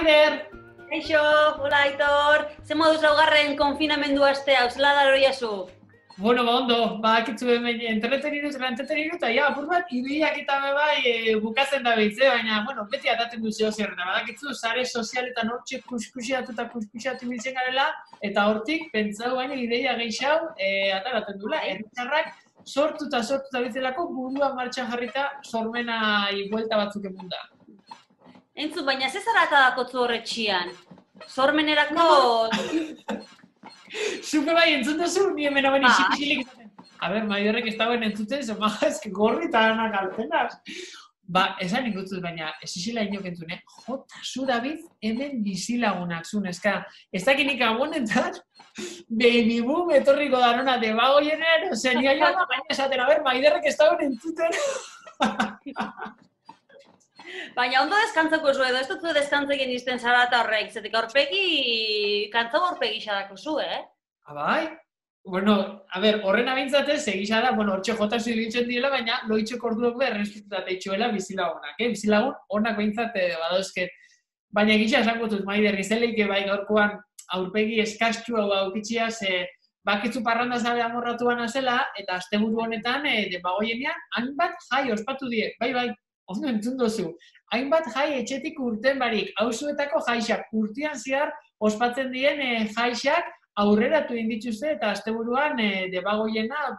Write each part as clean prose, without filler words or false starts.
Maider! Kaixo, hola Aitor, ze moduz laugarren konfinamendu astea, zela daro jazu? Bueno, ondo, bakitzu hemen entreteniru, eta apur bat, ideiak eta bai bukatzen da behitze, baina, bueno, beti ataten du zeo zerrena, badakitzu, sare sozialetan hortxe kuskusiatu biltzen garela, eta hortik, pentsau baina ideia gehiago ataraten dula, herritarrak sortuta bitzelako burua martxan jarrita sormenai buelta batzuk emunda. Entzun, baina ze zara atadakotzu horretxian? Sormenerako... Zupe bai entzun duzu, ni hemen hauen isilik izaten. A ber, Maiderrek ez dagoen entzuten, eske gorri eta anak altenaz. Ba, esan ikutzuz, baina ez izila inok entzune, jota zu David hemen bizilagunak zuen, eska, ez dakinik agonetan, baby boom etorriko danona debagoiener, nia joan baina esaten, a ber, Maiderrek ez dagoen entzuten. Baina ondo deskantzako zu edo, ez dut zu deskantzeken izten zara eta horrek, zetik aurpegi, kantzo aurpegi xadako zu, Abai? Bueno, a ber, horren abintzatez, egisa da, bueno, hortxe jotazu ibiltzen direla, baina loitxeko orduak errespektutat eitxuela bizilagunak, bizilagun honak behintzat badauzket. Baina egisa esango dut, Maider, izeleik bai gaurkoan aurpegi eskastu hau aukitxiaz, bakitzu parranda zabe amorratuan azela, eta asteburu honetan, debagoienean, hainbat jai ospatu die, bai, ondo entzun dozu. Hainbat jai etxetik urten barik, auzuetako jaixak, urtean zehar ospatzen dien jaixak aurreratu indituzte eta asteburuan debagoiena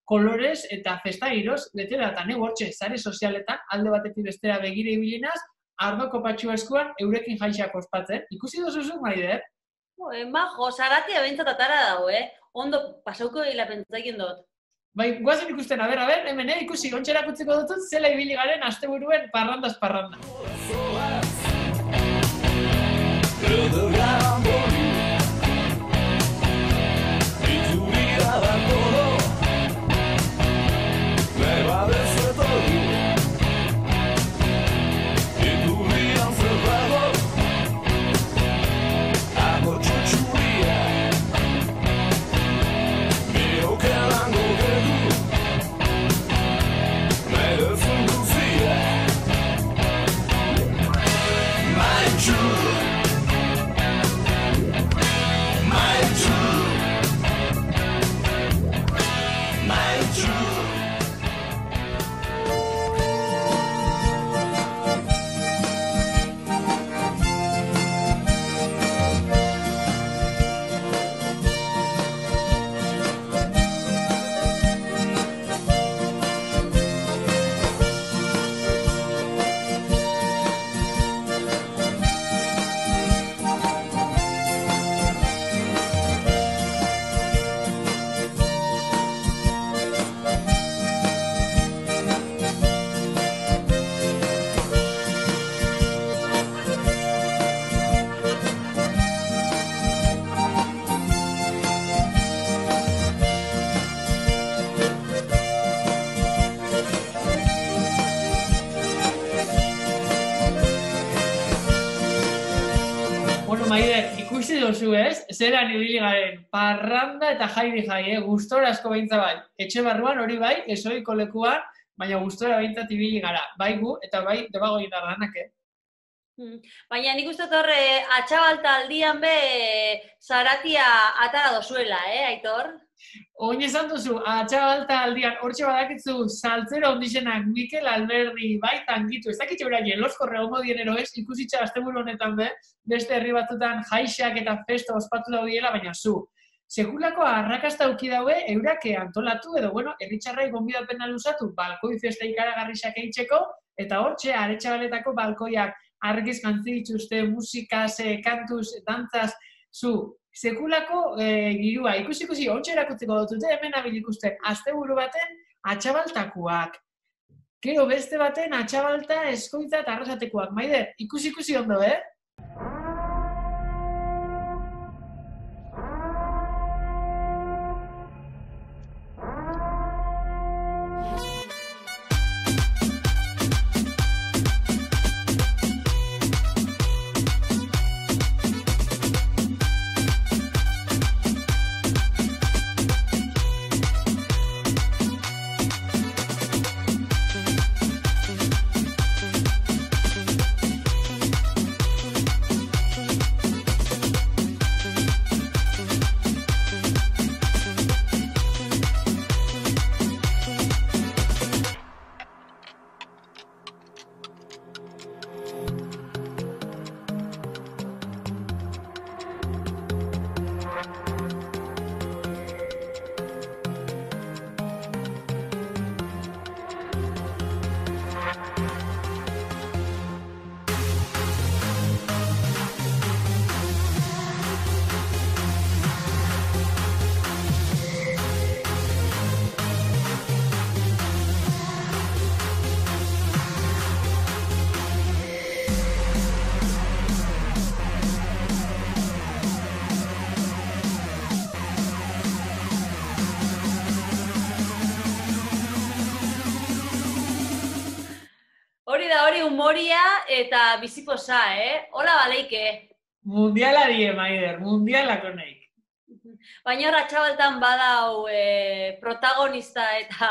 kolorez eta festa giroz betela eta hortxe, sare sozialetan, alde batetik bestera begire ibilinaz, ardoko patxua eskuan eurekin jaixak ospatzen. Ikusi dozuzu, Maider? Majo, zaratia behintzat atara dago, ondo pasauko egila pentsaiken dut. Bai, guazen ikusten, a ber, hemen ikusi, ontxerak utziko dutut, zela ibili garen asteburuen parrandaz parranda. Maider, ikusi dozu ez, zelan ibili garen parranda eta jairi jai, gustora asko behintza bai. Etxe barruan hori bai, ezoiko lekuan, baina gustora behintzat ibili gara. Bai gu eta bai debago gitarranak, Baina nik uste horre atxabalta aldian be zaratia atara dozuela, Aitor? Oin esan duzu, atxabalta aldian, hortxe badakitzu saltzera ondixenak Mikel Alberdi bai tangitu. Ez dakitxe bera jeloskorre hongo dienero ez, ikusitxa asteburu honetan be, beste herri batzutan jaixak eta festa ospatu daudiela, baina zu. Sekulako arrakasta auki daue, eurak antolatu edo, herritxarrai gonbidapena luzatu, balkoi festa ikaragarrisak eitzeko, eta hortxe, aretxabaletako balkoiak argiz jantzi dituzte, musikaz, kantuz, dantzaz, zu. Sekulako girua, ikusi, ontsa erakutzeko dutute, hemen abil ikusten, asteburu baten atxabaltakuak. Gero beste baten atxabalta, eskoitza eta arrasatekoak. Maider, ikusi ondo, Hori da, hori humoria eta biziposa, Hola baleike. Mundiala die, Maider, mundialako nahi. Baina hor atxabaltan badau protagonista eta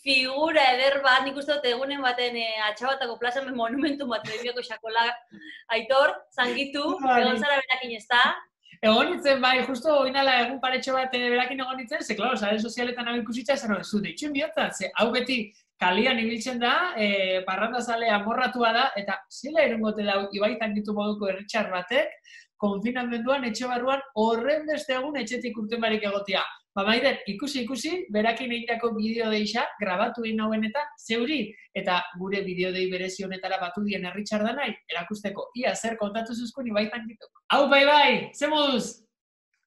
figura eder bat, nik uste dut egunen baten atxabaltako plazan monumentu bat lehiako xakola Aitor, zangitu, egon zara berakin ez da? Egon nintzen, bai, justo oinala egun paretxo bat berakin egon nintzen, ze, klaro, sare sozialetan hau ikusitza, zer zu, deitxun bihotzat, ze, hau beti kalian ibiltzen da, parrandazale amorratua da, eta zela erungote da, ibaitan ditu moduko erritxar batek, konfinamenduan, etxe barruan, horren beste egun etxetik urten barik egotia. Ba, Maider, ikusi, berakin egitako bideo deixa, grabatu egin hauen eta zeuri, eta gure bideo dei berezi honetara batu dien erritxar da nahi, erakusteko, ia zer kontatu zuzkun ibaitan ditu. Hau, bai, ze moduz?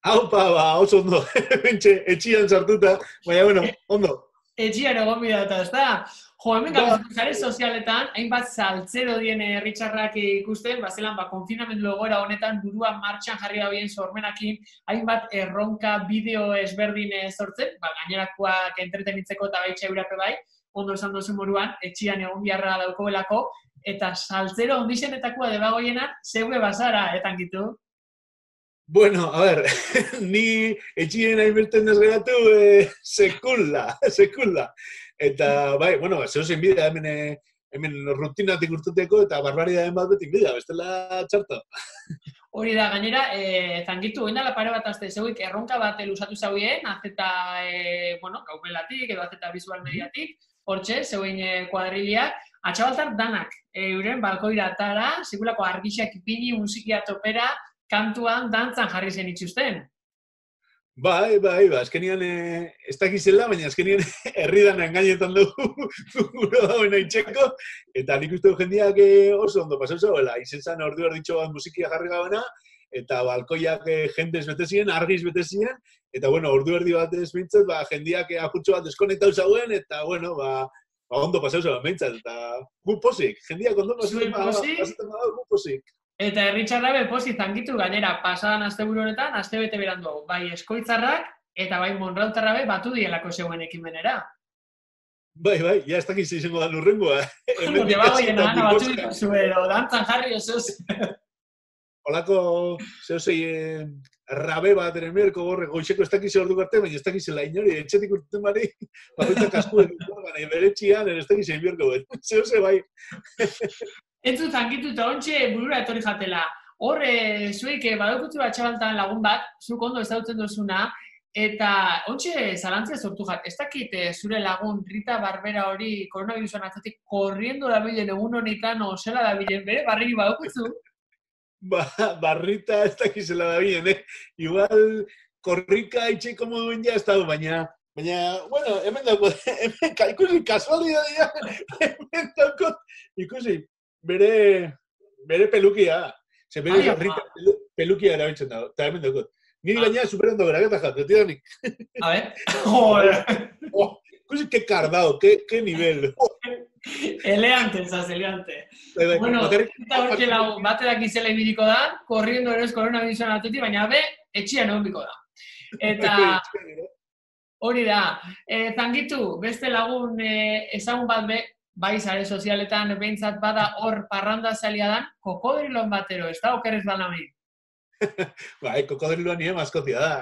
Haupa, oso ondo, etxian sartuta, baina, bueno, ondo. Etxian egon bidata, ez da? Jo, hemen gauzatzen sare sozialetan, hainbat saltzero dien herritxarrak ikusten, bazelan, konfinamendu egoera honetan buruan martxan jarri dabien sormenakin, hainbat erronka bideo ezberdin sortzen, gainerakoak entretenitzeko eta baitxa eurape bai, ondo esan dozu moruan, etxian egon biharra daukoelako, eta saltzero ondixenetakoa debagoiena, zeue bazara, etangitu? Bueno, a ver, ni etxien hainberten ez geratu, sekula. Eta, bai, bueno, zeusen bidea hemen rutinatik urtuteko eta barbaridaren bat betik bidea, bestela txarto. Hori da, gainera, zangitu, oindala pare bat azte zeuik erronka bat lusatu zauien, azeta, gaupelatik edo azeta visual mediatik, hortxe, zeuen kuadriliak, atxabaltar danak, euren balkoiratara, segulako argixak ipini, musikia topera, kantuan, dantzan jarri zen itxusten. Bai, azkenian ez dakizela, baina azkenian herridan engainetan dugu gure dauen aitzeko, eta nik uste jendeak oso ondo pasau zauela. Izen zan ordu erditxo bat musikia jarri gabena, eta balkoiak jendez bete ziren, argiz bete ziren, eta bueno, ordu erdi bat ez bintzat, jendeak apurtxo bat deskonektau zauen, eta bueno, ondo pasau zauen bintzat, eta gu posik, jendeak ondo pasau posik. Eta herritxarra pozik zangitu gainera pasadan asteburu honetan, astebete berandu, bai eskoitzarrak eta bai monrautarra batu dielako zeuen ekimenera. Bai, ja ez dakiz izango da lurrengoa. Debagoien ana batu dituzu edo, dantzan jarri osoz. Olako, zehozei, rabe bat eren berko gorre, goizeko ez dakiz ordu garte, baina ez dakizela inori, etxetik urten bari, bakoitzak askuen, beretxian, ez dakiz egin berko, zehozei bai. Entzu zangitu eta ontxe burura etorri jatela. Hor, zuek badokutzu bat txabaltan lagun bat, zuk ondo ez dautzen duzuna, eta ontxe zalantzia sortu jat. Ez dakit zure lagun Rita Barbera hori koronavirusan atzatik korriendo da bilen egun honetan zela da bilen, bere? Barri badokutzu? Barrita ez dakizela da bilen, Igual, korrika itxeko moduen ja ez dago, baina, bueno, hemen dago, ikusi, kasualidadea, hemen dago, ikusi, bere pelukia. Ze bere pelukia erabiltzen dago, eta hemen dago. Niri gaina superando beraketa jat, betidanik. A ver, joder. Ikusi, que cardao, que nivel. Eleante, eleante. Bueno, eta horke lagun, bate dakizela ibiriko da, korriendo eroz koronavirusan atuti, baina etxian egon biko da. Eta hori da, zangitu, beste lagun ezagun bat bai sare sozialetan behintzat bada hor parranda zalia dan, kokodrilon batero, ez da okerrez da nami? Bai, kokodriloa nire maskotia da.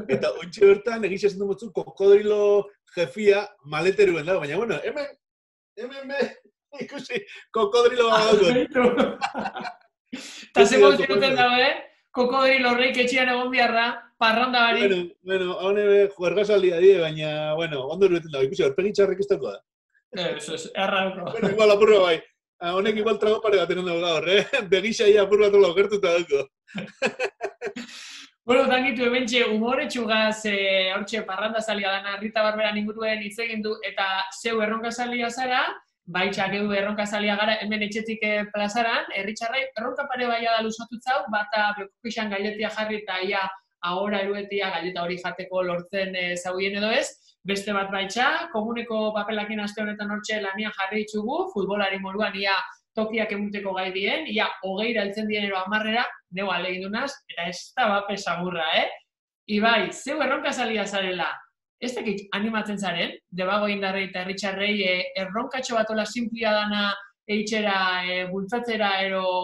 Eta ontsi bertan, egitza zendu motzu, kokodrilo jefia maleteruen dago, baina, bueno, hemen, ikusi, kokodrilo dago. Eta zemo ziruten dago, kokodrilo horreik etxian egon biharra, parranda bari. Bueno, hone juergazaldia die, baina, bueno, ondo erudeten dago, ikusi, horpegitxarrek ez dago da. Eso es, errauko. Bueno, igual apurra bai. Honek igual trago pare bat enondo gaur, Begisa ia apurra tola okertuta dago. Bueno, zangitu, ebentxe, humoretxugaz, hortxe, parranda zalia dana, Rita Barberan inguruen hitz egin du, eta zeu erronka zalia zara, baitxak edu erronka zalia gara, hemen etxetik plazaran, herritxarrai, erronka pare baia da lusatutzau, bata bekupixan gailetia jarri eta ia ahora eruetia gaileta hori jateko lortzen zauien edo ez, beste bat baitxa, komuneko papelakin aste honetan hortxe lanian jarri ditugu, futbolari moruan ia tokiak emuteko gai dien, ia hogeira heltzen dienero 10era, neu alegin dunaz, eta ez da bape samurra, Ibai, zeu erronka zalia zarela, ez dakit animatzen zaren, debago indarrei eta herritxarrei erronkatxo bat ola simplia dana eitxera, bultzatzera,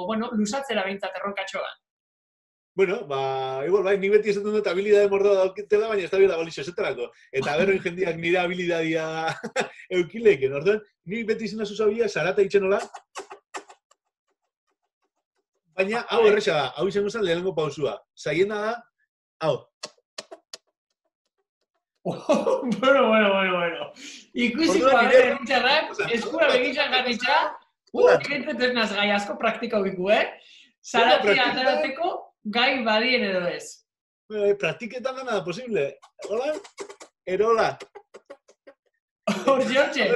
bueno, lusatzera behintzat erronkatxoa. Bueno, igual, bai, nik beti esaten dut habilidade mordoa daukitela, baina ez da bila balixo esaterako. Eta berroin jendiak nire habilidadia eukileken, orduan, nik beti izena zuzabia, zarata itxenola, baina, hau erresa da, hau izango zen lehenengo pausua. Zaiena da, hau. Bueno. Ikusiko abere erritxarrak, eskura begitxan garritxa, egentzet ez naz gai asko praktika ubiku, Zaratia ateratzeko gai badien edo ez. Praktiketan dena da posible. Hola? Erola. Hortxe.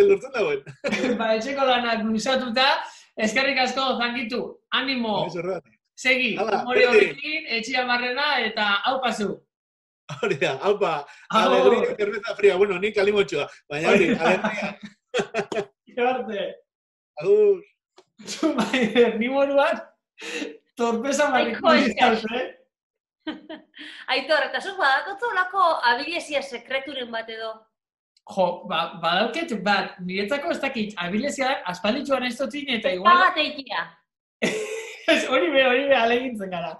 Lortzen dagoen. Etxeko lanak lusatuta, eskerrik asko zangitu, animo, segi, humore horrekin, etxia marrena eta hau pasu. Hori da, haupa, alegria, cerveza fría, bueno, nik kalimotxoa, baina hori, alegria. Arte. Agur. Maider, ni moruan, torpeza marrikulitzaz, Aitor, eta zuk badakotzu olako abilizia sekreturen bat edo? Jo, badauket bat, niretzako ez dakit, abilizia aspalditxuan ez dutin eta igual... Pagateikia. Hori be, alegintzen gara.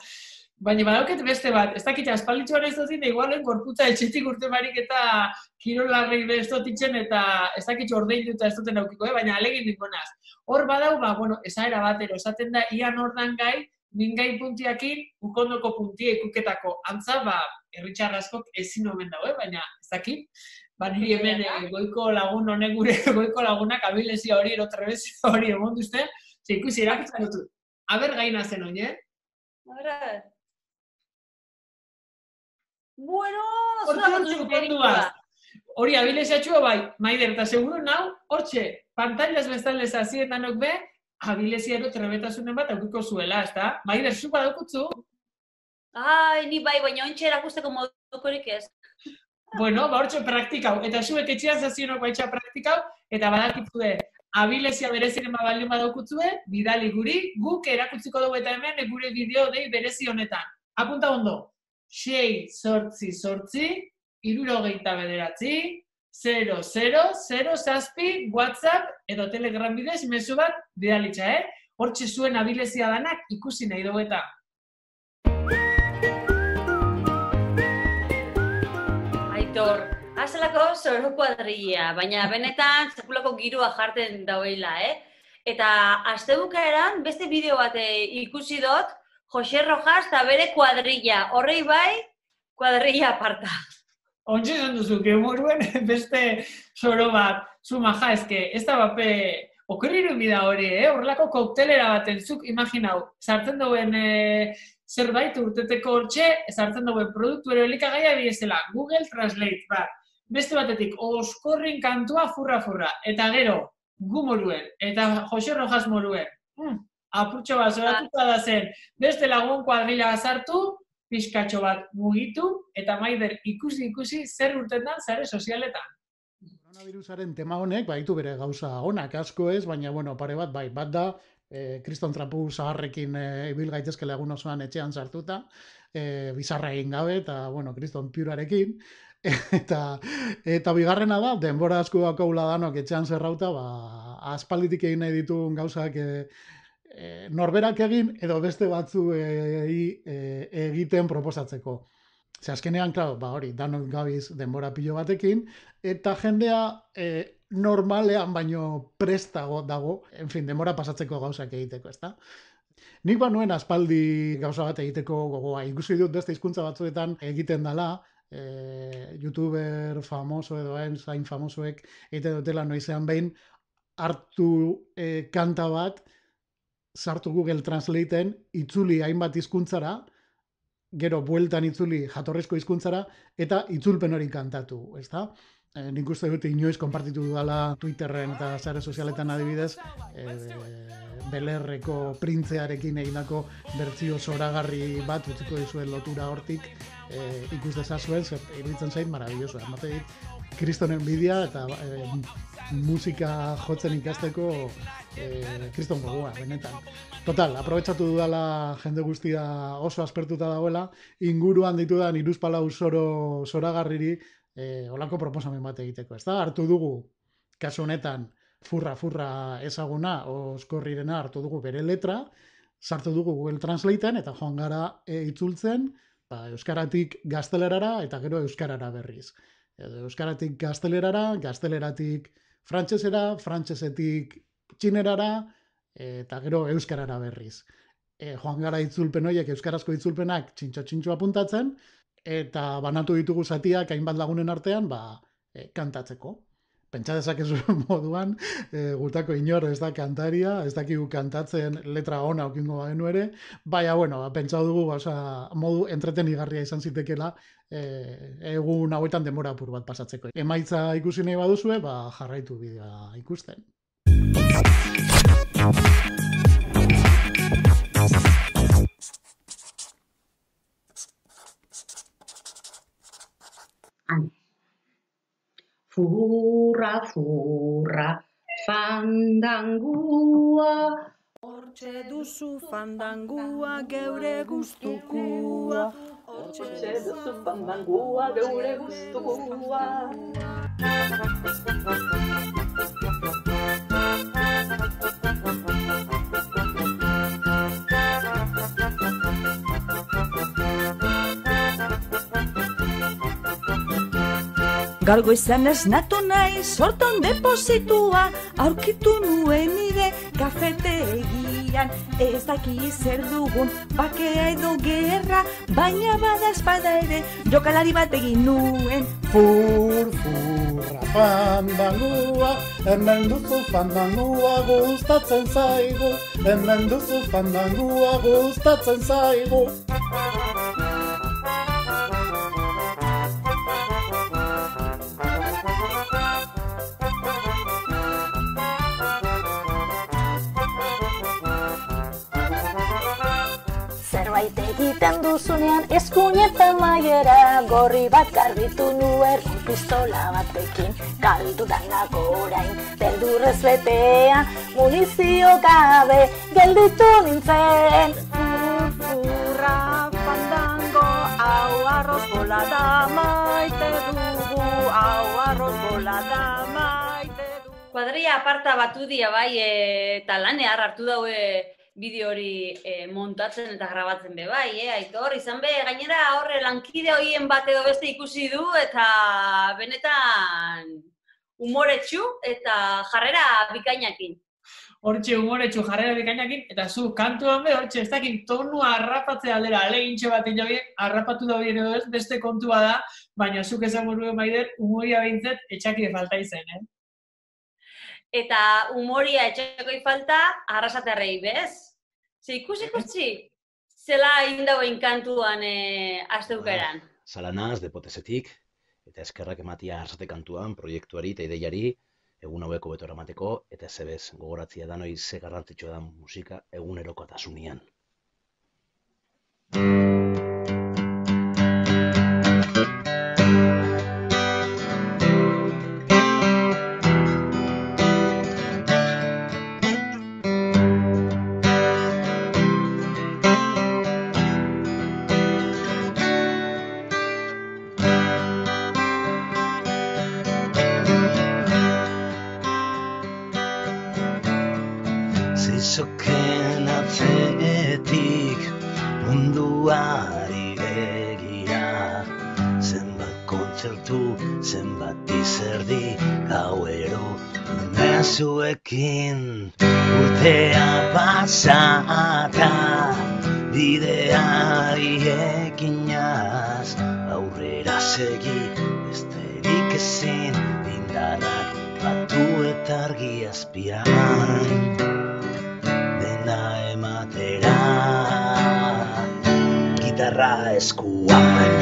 Baina badauket beste bat, ez dakit aspalditxuan ez dutin, igualen gorputza etxetik urte barik eta kirolarrei ez dutitzen eta ez dakit ordein duta ez duten aukiko, baina alegin dikonaz. Hor badau, bueno, esaera batero, esaten da, ian ordan gai, mingai puntiakin, ukondoko puntia ikuketako antza, erritxarraskok ezin omen dago, baina ez dakit. Niri hemen goiko lagun honek gure goiko lagunak abilezia hori, trebezia hori egon duzte, ikusi erakitzen dut. Aber gaina zen oine? Bueno, hori abileziatxua bai, Maider, eta seguro nau, hortxe, pantailaz bezalez azietanok be, abileziaro trebetasunen bat aukiko zuela, ezta? Maider, zu badaukutzu? Ai, ni bai, baina ontxe erakusteko modukorik ez. Bueno, hortxe praktikau, eta zuek etxean zazionok baitxa praktikau, eta badakitzu abilezia bereziren baldin badaukutzue, bidali guri, guk erakutziko dugu eta hemen gure bideo dei berezi honetan. Apunta ondo, 688 00007 WhatsApp edo Telegram bidez mezu bat bidalitza, Hortxe zuen abilezia danak ikusi nahi dugu eta. Aitor, azelako zoro kuadrilla, baina benetan sekulako girua jarten dauela, Eta astebukaeran beste bideo bat ikusi dut, Jose Rojas eta bere kuadrilla, horrei bai, kuadrilla aparta. Ontxe esan duzu, gemoruen beste zoro bat, zu maja, ez da bape, okerriru bida hori, horrelako koktelera baten, zuk imaginau, sartzen duen zerbait urteteko hortxe, sartzen duen produktu elikagaia biezela, Google Translate bat. Beste batetik, oskorrin kantua furra, eta gero, gu moruen, eta Jose Rojas moruen. Apurtxo bat zoratuta da zen, beste lagun kuadrilla sartu, pixkatxo bat mugitu, eta Maider ikusi zer urten da zare sozialetan. Koronavirusaren tema honek, baitu bere gauza onak asko ez, baina, pare bat, bat da, kriston trapu zaharrekin ibil gaitezkela egun osoan etxean sartuta, bizarra egin gabe, eta, kriston piurarekin, eta bigarrena da, denbora asko daukagula danok etxean zerrauta, aspalditik egin nahi ditugun gauzak norberak egin edo beste batzu egiten proposatzeko. Azkenean, hori, danok gabiz denbora pilo batekin, eta jendea normalean baino prestago dago, denbora pasatzeko gauzak egiteko, ezta? Nik nuen aspaldi gauza bat egiteko gogoa. Ikusi dut beste hizkuntza batzuetan egiten dela, youtuber famoso edo zain famosoek egiten dutela noizean behin hartu kanta bat, sartu Google Translateen, itzuli hainbat hizkuntzara, gero bueltan itzuli jatorrizko hizkuntzara, eta itzulpen hori kantatu, ezta? Nik uste dut inoiz konpartitu dudala Twitterren eta sare sozialetan adibidez, Belerreko printzearekin egindako bertsio zoragarri bat utziko dizuen lotura hortik ikus dezazuen, iruditzen zait marabilloso. Emate dit, kristonen bidia eta musika jotzen ikasteko kriston gogoa, benetan. Total, aprobetxatu dudala jende guztia oso aspertuta dagoela, inguruan ditudan 3-4 zoro zoragarriri olako proposamen bat egiteko, ez da? Hartu dugu, kasu honetan, furra ezaguna, Oskorrirena hartu dugu bere letra, sartu dugu Google Translatean, eta joan gara itzultzen, euskaratik gaztelerara, eta gero euskarara berriz. Euskaratik gaztelerara, gazteleratik frantsesera, frantsesetik txinerara, eta gero euskarara berriz. Joan gara itzulpen horiek, euskarazko itzulpenak txintxo apuntatzen, eta banatu ditugu zatiak hainbat lagunen artean, kantatzeko. Pentsa dezakezu moduan, gutako inor ez da kantaria, ez dakigu kantatzen letra ona okingo bagenu ere, baina, pentsa dugu modu entretenigarria izan zitekela egun hauetan denbora apur bat pasatzeko. Emaitza ikusi nahi baduzue, jarraitu bidea ikusten. Furra, fandangua. Hortxe duzu fandangua geure guztukua. Hortxe duzu fandangua geure guztukua. Gaur goizan esnatu nahi sorton depositua, aurkitu nuen nire kafetegian. Ez daki zer dugun, bakea edo gerra, baina bada espada ere, jokalari bat egin nuen. Furra, fandangua, hemen duzu fandangua gustatzen zaigu, hemen duzu fandangua gustatzen zaigu. Zerbait egiten duzunean eskuinetan maiera, gorri bat garbitu nuen pistola batekin, galdudan nago orain, beldurrez betea, munizio gabe, gelditu nintzen. Furra, fandango, hau arroz bolada maite dugu, hau arroz bolada maite dugu. Kuadrilla aparta batu dia bai, eta lanear hartu daue bideo hori montatzen eta grabatzen be bai, Aitor, izan be, gainera horre lankide horien bat edo beste ikusi du, eta benetan humoretsu eta jarrera bikainakin. Hortxe humoretsu jarrera bikainakin, eta zu, kantuan be, hortxe, ez dakit, tonua harrapatzea aldera, alegintxo bat inoiek, harrapatu da bien edo ez, beste kontua da, baina zuk esan buruen Maider, humoria behintzet, etxakide falta izen, Eta humoria etxakoi falta, arrasaterrei, bez? Ze ikusi, zela indauen kantuan asteukeran. Salanaz, depotesetik, eta eskerrak ematia arrasate kantuan, proiektuari eta ideiari, egun haueko betora emateko, eta zebez gogoratzia danoi ze garrantzitsua da musika egunerokotasunean. Zizoken atzetik munduari begira, zenbat kontzertu, zenbat izerdi, gauero mezuekin urtea pasata, bideari ekinaz, aurrera segi, besterik ezin, indarrak batu eta argi azpian. Ematera, gitarra eskuan.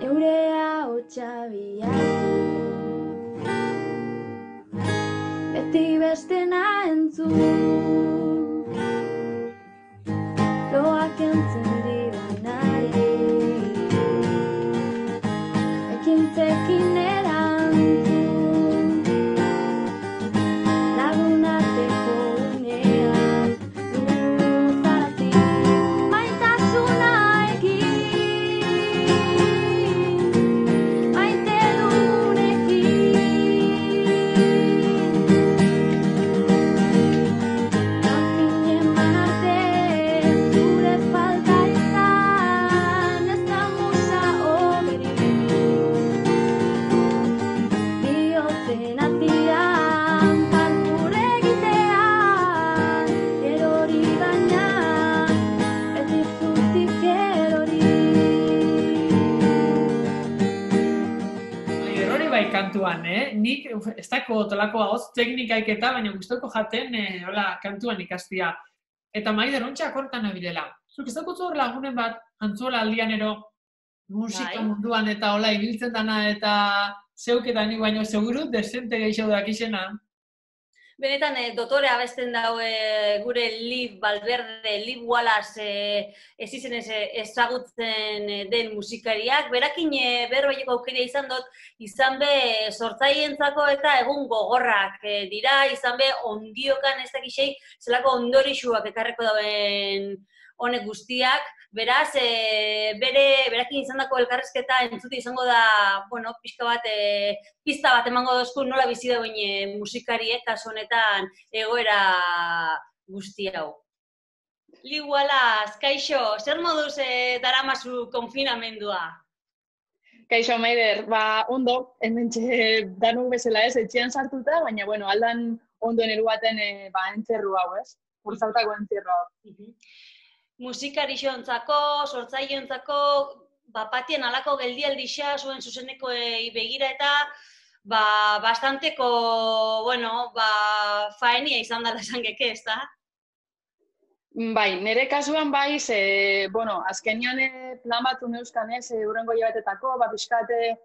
Eurea hotxabiatu, beti bestena entzun, loak entzun dira nahi, ekintzekin erantzun, lagunarteko unean, luzatik maitasuna egin. nik ez dako tolako ahoz teknikaik eta, baina guztoko jaten hola, kantuan ikastia. Eta Maider, ontsak hortan nabilela. Zuk ez dakotzu hor lagunen bat, antzuela aldianero, musika munduan eta hola ibiltzen dana eta zeuketan nik baino seguru desente gehiago dakizena. Benetan, dotore abesten daue gure Liv Valverde, Liv Wallace ez izenez ezagutzen den musikariak. Berakin berbaieko aukera izan dut, izan be sortzaientzako eta egun gogorrak dira, izan be ondiokan ez dakixei, zelako ondorixuak ekarreko dauen honek guztiak. Beraz, berakin izandako elkarrezketa entzute izango da, bueno, pixka bat, pista bat emango dozku nola bizi dauen musikariek, kasu honetan egoera guzti hau. Liv Wallace, kaixo, zer moduz daramazu konfinamendua? Kaixo, Maider, ondo, hementxe danuk bezala ez, etxean sartuta, baina, bueno, aldan ondo neru baten entzerru hau, ez? Urzautako entzerru hau. Musikarixontzako, sortzaileentzako, patien alako geldialdixa zuen zuzenekoei begira eta bastanteko, bueno, faenia izan dela esan geke, ez da? Bai, nire kasuan bai, bueno, azkenian plan batzu neuzkan ez, urrengo hilabetetako, pixkate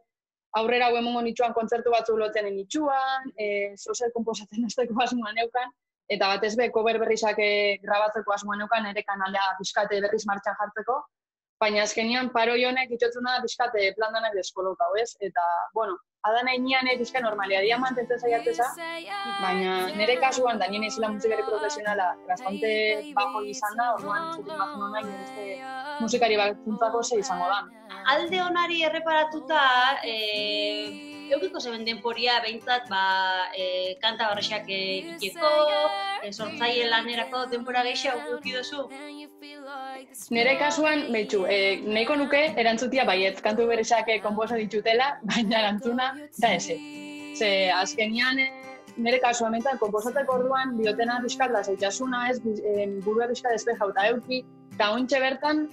aurrera hau emongo nitxuan kontzertu batzu lotzen nitxuan, sozial komposatzen azteko asmoa neukan, eta batez be, cover berrizak grabatzeko asmoa neukan nire kanalea pixkate berriz martxan jartzeko, baina azkenian paroi honek itxotzuna da pixkate plan danak deskolokau, ez? Eta, bueno, adan einean pixka normalia dia mantentzen zaiatzeza, baina nire kasuan da nien izela musikari profesionala bastante bajo izan da, orduan zutik imagino nahi nire musikari batzuntzako ze izango da. Alde honari erreparatuta, eukiko zeben denporia behintzat kanta barrexak egiteko, sortzaile lanerako denpora gehiago eduki duzu? Nire kasuan, behitxu, nahiko nuke erantzutia baiet, kantu berrexak konposa ditutela, baina erantzuna da eze. Ze azkenian nire kasuan mentan konposatzeko orduan biotena pixkat lasaitasuna ez, burua pixkat despejauta euki, eta ontxe bertan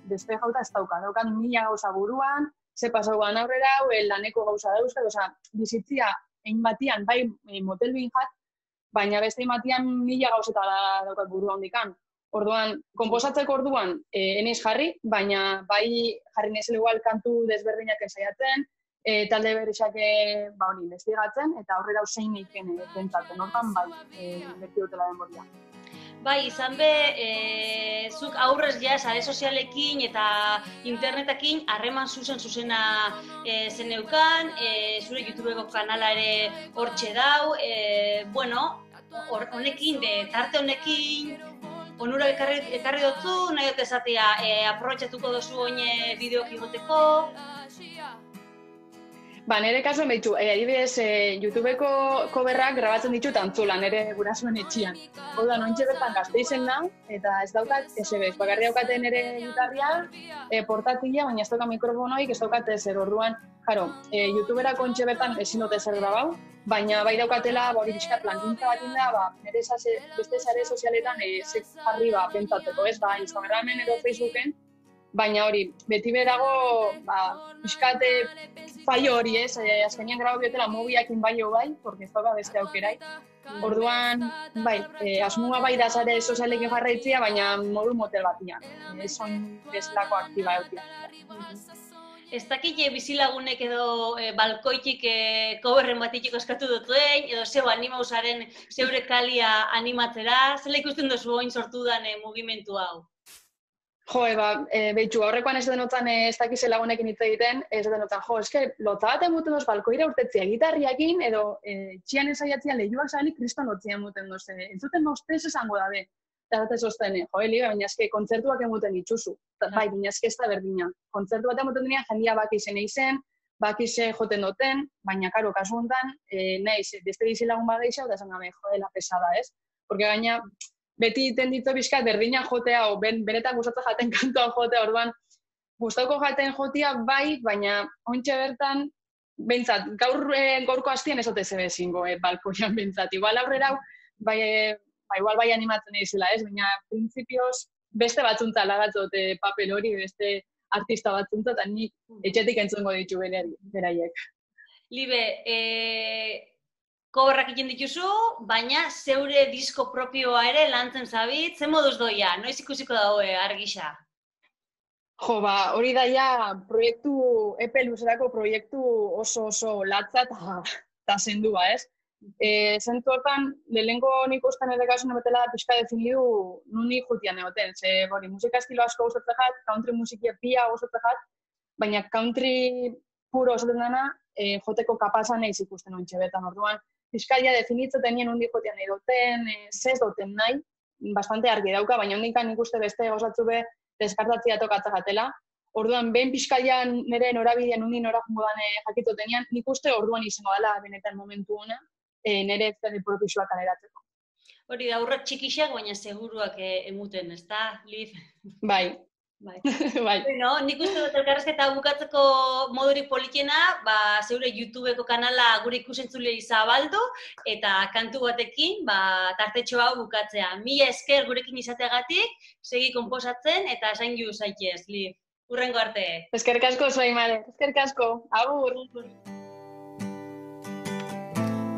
despejauta ez dauka. Daukan 1000 gauza buruan, ze pasauan aurrera, laneko gauza dauzkat, oza, bizitzia egin batian, bai motelbin jat, baina beste egin batian 1000 gauzeta daukat burua hondikan. Orduan, konposatzeko orduan eneiz jarri, baina bai jarri nezela igual kantu desberdinak ensaiatzen, talde berrizak investigatzen, eta aurrera zein eiken pentsatzen. Orduan, bai, beti dutela denboria. Bai, izan be, zuk aurrez ja, sare sozialekin eta internetekin harreman zuzena zeneukan, zure YouTubeko kanala ere hortxe dau, bueno, honekin, tarte honekin, onura ekarri dutzu, nahi dut esatea, aprobetxatuko duzu oine bideok igoteko. Nire kasuan behitxu, adibidez, YouTubeko coverrak grabatzen ditut antzula, nire gurasoen etxian. Oda, nointxe bertan Gasteizen da, eta ez daukat SBS, bakarri daukate nire gitarria, portatila, baina ez daukat mikrofonoik, ez daukat ezer orduan. Jaro, YouTuberako ontxe bertan ezin dut ezer grabau, baina bai daukatela, hori pixkat plangintza bat inda, nire beste sare sozialetan jarri pentsatzeko, ez, Instagramen edo Facebooken, baina hori, beti berago, pixkate fallo hori, ez? Azkenean grabo biotela mobiakin bai, porque ez dauka beste aukerai. Orduan, bai, asmua bai da sare sozialekin jarraitzia, baina modu motel batian. Ez on bezalako aktiba eutia. Ez dakit bizilagunek edo balkoitik coverren batitik eskatu dutuen, edo zeu animausaren zeure kalia animatzera, zela ikusten duzu oin sortu den mugimendu hau? Jo, behitxu, aurrekoan ez denotan ez dakize lagunekin hitz egiten, ez denotan, eske, lotza bat emuten doz balkoira urtetzia gitarriakin, edo txian ensaiatzia lehioak zalik kriston lotzia emuten doz, entzuten noztez esango dabe. Eta ez ozten, Liga, baina eske kontzertuak emuten itxuzu. Bai, baina eske ez da berdina. Kontzertu bat emuten denean jendia bakizen eizen, bakize joten duten, baina, karo, kasu honetan, nahiz, beste bizilagun badeixau, eta esan gabe, la pesada, ez? Porque gaina, beti tenditzo bizkat berdina jotea, o benetan gustatzen jaten kantoan jotea, orduan gustauko jaten jotea bai, baina ontxe bertan, behintzat, gaurko hastien ez ote zebe zingo, balkoian behintzat. Igual aurrera, igual bai animatzen egizela, ez? Baina, printzipioz, beste batzuntza lagatzot papel hori, beste artista batzuntza, eta nik etxetik entzungo ditu beraiek. Libe, coverrak egiten dituzu, baina zeure disko propioa ere lantzen zabit, ze moduz doia, noiz ikusiko daue argisa? Jo, hori daia proiektu, epe luzerako proiektu oso latza eta zendua, ez? Zentu hortan, lehenko nik ustean ere gauzun betela pixka definidu nuni jutian egoten. Ze, musika estilo asko gustatzen jat, country musikia pia gustatzen jat, baina country puro osaten dena, joteko kapazan eiz ikusten ointxe betan. Orduan, pixkaia definitzen nien hundi jotian nahi duten, zez duten nahi, bastante argi dauka, baina hondikan ikuste beste gozatzu be, deskartatzea tokatza gatela. Orduan, behin pixkaian nire norabidean hundi nora jungo dan jakitotenian, nik uste orduan izango dela benetan momentu ona, nire zerri propisuak kaleratzeko. Hori da, urrak txikixak, baina seguruak emuten, ez da, Liv? Bai. Bai. Bueno, nik uste dut elkarrezketa bukatzeko modurik politena, zeure YouTubeko kanala gure ikusentzulei zabaldu, eta kantu batekin, tartetxo hau bukatzea. Mila esker gurekin izateagatik, segi konposatzen, eta esan ju zaitez, Liv. Hurrengo arte. Eskerrik asko, Soimare. Eskerrik asko. Agur.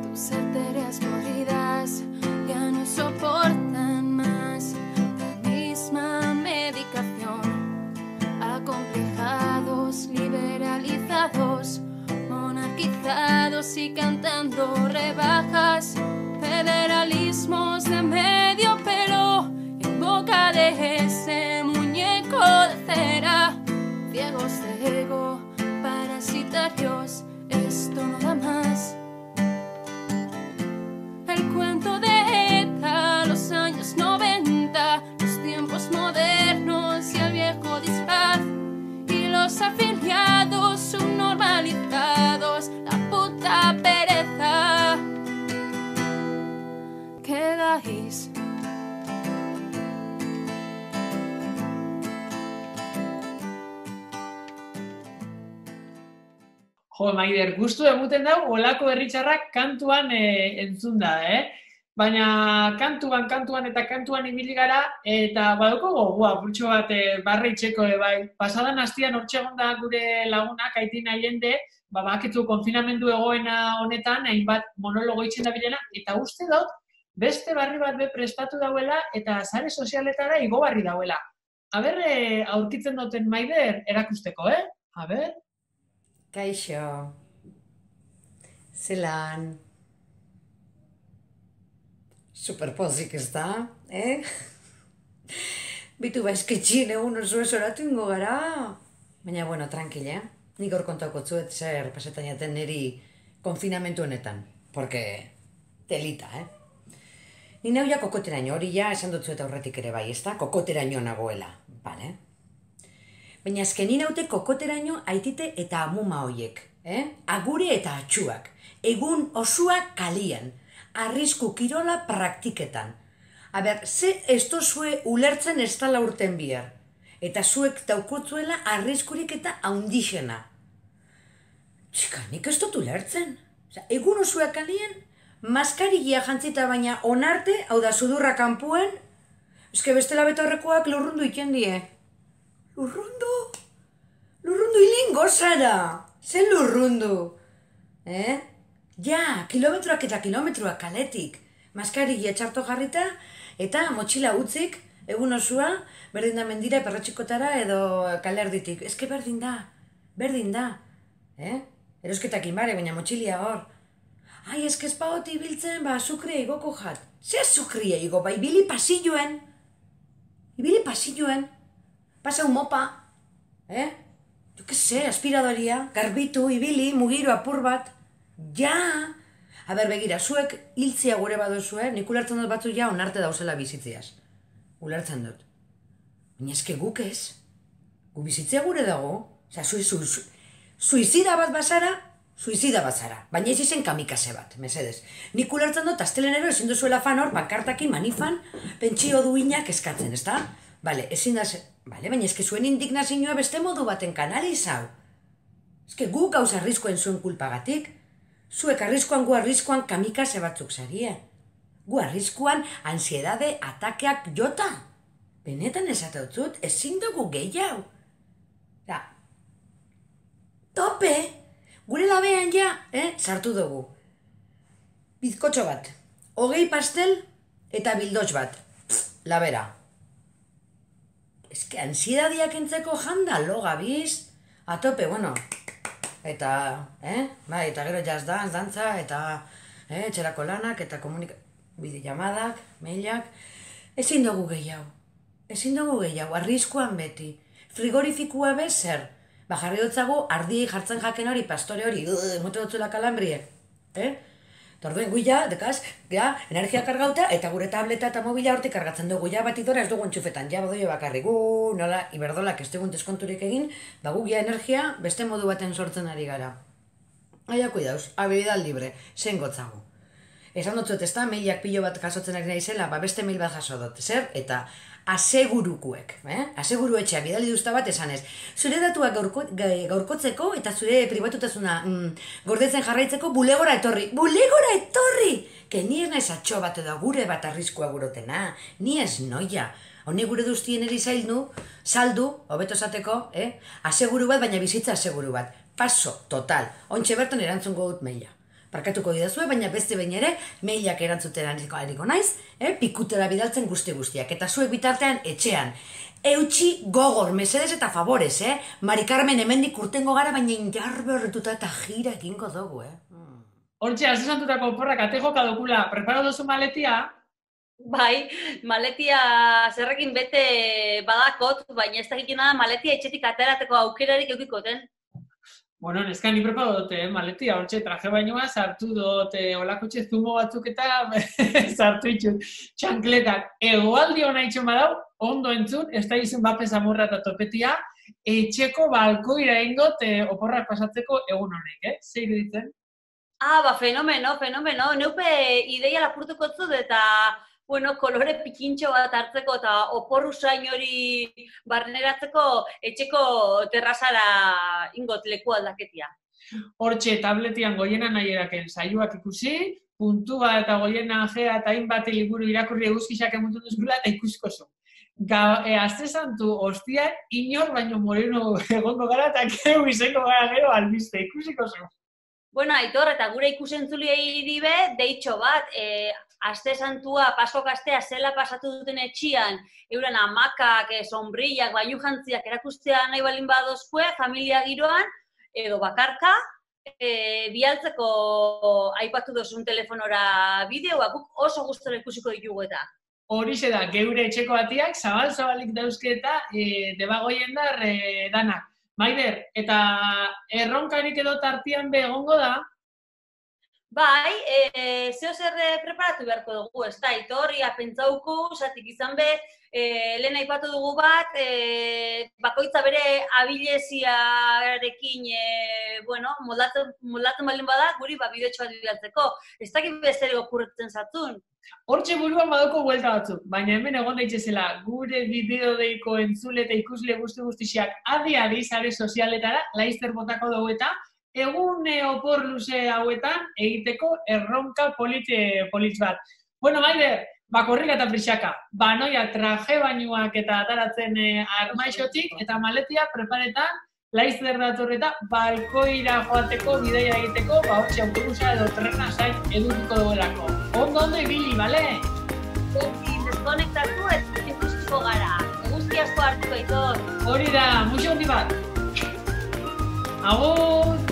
Tus arterias mordidas ya no soportan más la misma medicación. Acomplejados, liberalizados, monarquizados y cantando rebajas, federalismos de medio pelo en boca de ese muñeco de cera, ciegos de ego, parasitarios, esto no da más. El cuento de ETA, los años 90, los tiempos modernos y el viejo disfraz, y los afiliados subnormalizados, la puta pereza. ¿Qué dais? Jo, Maider, gustu emuten dau, olako berritxarrak kantuan entzun da, Baina kantuan ibili gara, eta badauko gogoa, pultxo bat barreitzeko, bai. Pasadan hastian hortxe da gure lagunak, Aitin Allende, baketzu konfinamendu egoena honetan, hainbat monologo itzen da bilena, eta uste dut, beste barri bat be prestatu dauela, eta sare sozialetara igo barri dauela. Aber, aurkitzen duten Maider, erakusteko, Aber? Kaixo, zelan, superpozik ez da, Bitu esketxin egun oso esoratu ingo gara. Baina, bueno, tranquila, nik hor kontauko zuet zer pasetan jaten niri konfinamentu honetan, porque telita, Ni nau ja kokoteraino, hori ja esan dut zuet aurretik ere bai, ez da? Kokoteraino nagoela, bale? Baina azken inaute kokoteraino aitite eta amuma hoiek, Agure eta atxuak, egun osua kalian, arrisku kirola praktiketan. Aber, ze ez dozue ulertzen ez dala urten bihar, eta zuek daukotzuela arriskurik eta haundixena. Txika, nik ez dut ulertzen. Egun osua kalian, maskarigia jantzita baina onarte, hau da sudurra kanpuen, eske bestela betorrekoak lurrundu iken die. Lurrundu? Lurrundu hilingo zara! Zen lurrundu? Ja, kilometroak eta kilometroak kaletik. Maskarigia txarto jarrita eta motxila utzik, egun osua, berdin da mendira perrotxikotara edo kalerditik. Eske berdin da. Erosketak inbare, baina motxilia hor. Ai, eske espagot ibiltzen, sukria igoko jat. Zer sukria igo, ibili pasilloen. Pasa un mopa, Jo que sé, aspiradoria, garbitu, ibili, mugiru apur bat. Ja! Aber, begira, zuek hiltzia gure badozue, nik ulertzen dut batzu ja onarte dauzela bizitziaz. Ulertzen dut. Baina eske guk ez. Gu bizitzia gure dago. Osa, suizida bat bazara. Baina ez izen kamikaze bat, mesedez. Nik ulertzen dut, astelenero ezin duzuela fan hor, pankartakin, manifan, pentsio duinak eskatzen, ezta? Bale, ezin da baina eske zuen indignazioa beste modu baten kanalizau. Eske gu gauz arriskoen zuen kulpagatik. Zuek arriskoan gu arriskoan kamikaze batzuk zarie. Gu arriskoan ansiedade atakeak jota. Benetan esateutzut, ezin dugu gehiago. Tope! Gure labean ja, sartu dugu. Bizkotxo bat, 20 pastel eta bildotx bat. Labera. Eske ansiedadiak entzeko janda, lo gabiz. A tope, bueno. Eta, bai, eta gero jazz dance, dantza, eta etxerako lanak, eta bidejamadak, mailak. Ezin dugu gehiago. Arriskuan beti. Frigorifikua bezer. Jarri dutzagu, ardi jartzen jaken hori, pastore hori, mote dutzula kalambrie. Torduen guia, dekaz, energia kargauta, eta gure tableta eta mobila hortik kargatzen dugu, batidora ez dugu entxufetan, badoio bakarri, nola, iberdolak ez dugun deskonturik egin, gu energia beste modu baten sortzen ari gara. Aia, kuidauz, habilidad libre, zen gotzagu. Esan dut ez da, mailak pilo bat jasotzen ari naizela, beste mail bat jaso dut, zer? Eta asegurukuek, aseguru etxea, bidali duzta bat esanez. Zure datuak gaurkotzeko eta zure pribatutasuna gordetzen jarraitzeko bulegora etorri. Bulegora etorri! Que ni ez naiz atxo bat edo gure bat arriskua gurotena, ni ez noia. Hone gure duztien eri saldu, hobeto esateko, aseguru bat, baina bizitza aseguru bat. Paso, total. Ontxe berton erantzungo dut maila. Parkatuko didazue, baina beste behin ere, mailak erantzuten ariko naiz, pikutera bidaltzen guztiak, eta zuek bitartean etxean. Eutxi gogor, mesedes eta favorez, Mari Carmen hemendik urtengo gara, baina indarbe horretuta eta gira egingo dugu, Hortxe, asesantutako oporrak ate joka dokula, preparo duzu maletia? Bai, maletia zerrekin bete badakot, baina ez dakit nada maletia etxetik aterateko aukerarik eukikoten. Bueno, neska, ni preparo dute, maletia, hortxe, traje bainoa, sartu dut, olakotxe zumo batzuk eta sartu itxut, txankletak. Egoaldi hona itxon badau, ondo entzun, ez da izun bape zamurra eta topetia, etxeko balkoira ingot oporrak pasatzeko egun honek, Zer ditzen? Fenomeno. Neupe ideia lapurtuko zut eta, kolore pikintxo bat hartzeko eta opor usain hori barneratzeko etxeko terrazara ingot leku aldaketia. Hortxe, tabletian goiena nahi eraken saioak ikusi, puntua eta goiena gea eta hainbat liburu irakurri eguzkixak emuntun duzula eta ikusko zu. Azte santu ostian, inor baino moreno egongo gara eta keu izango gara gero albiste, ikusiko zu. Aitor, eta gure ikusentzuliei dibe, deitxo bat, Aste santua, Paskok astea zela pasatu duten etxian, euren amakak, sombrillak, bainu jantziak erakustea nahi balin badozkue, familia giroan, edo bakarka, bialtzeko aipatu dozun telefonora bideoa, guk oso gustora ikusiko ditugu eta. Horixe da, geure etxeko batiak, zabal-zabalik dauzke eta debagoien dar danak. Maider, eta erronkarik edo tartian egongo da? Bai, zeo zer preparatu beharko dugu, ez da, Aitorria pentsauku, zatik izan be, lehen aipatu dugu bat, bakoitza bere abileziarekin, moldatzen baldin bada, guri bideotxo bat bilatzeko. Ez dakit bezere okurretzen zatzun. Hortxe buruan badauko buelta batzuk, baina hemen egon daitezela gure bideodeiko entzule eta ikusle guzti-guztiak adi-adi sare sozialetara, laizzer botako dugu eta egun opor luze hauetan egiteko erronka politz bat. Maider, bakorrika eta frixaka, banoia traje bainuak eta ataratzen armaixotik eta maletia preparetan laizzer datorreta balkoira joateko, bideia egiteko, hortxe autobusa edo trena zain edukiko duelako. Ondo ibili, bale? Deskonektatu ez ikusiko gara. Eguzki asko hartuko Aitor. Hori da, muxo hundi bat. Agur!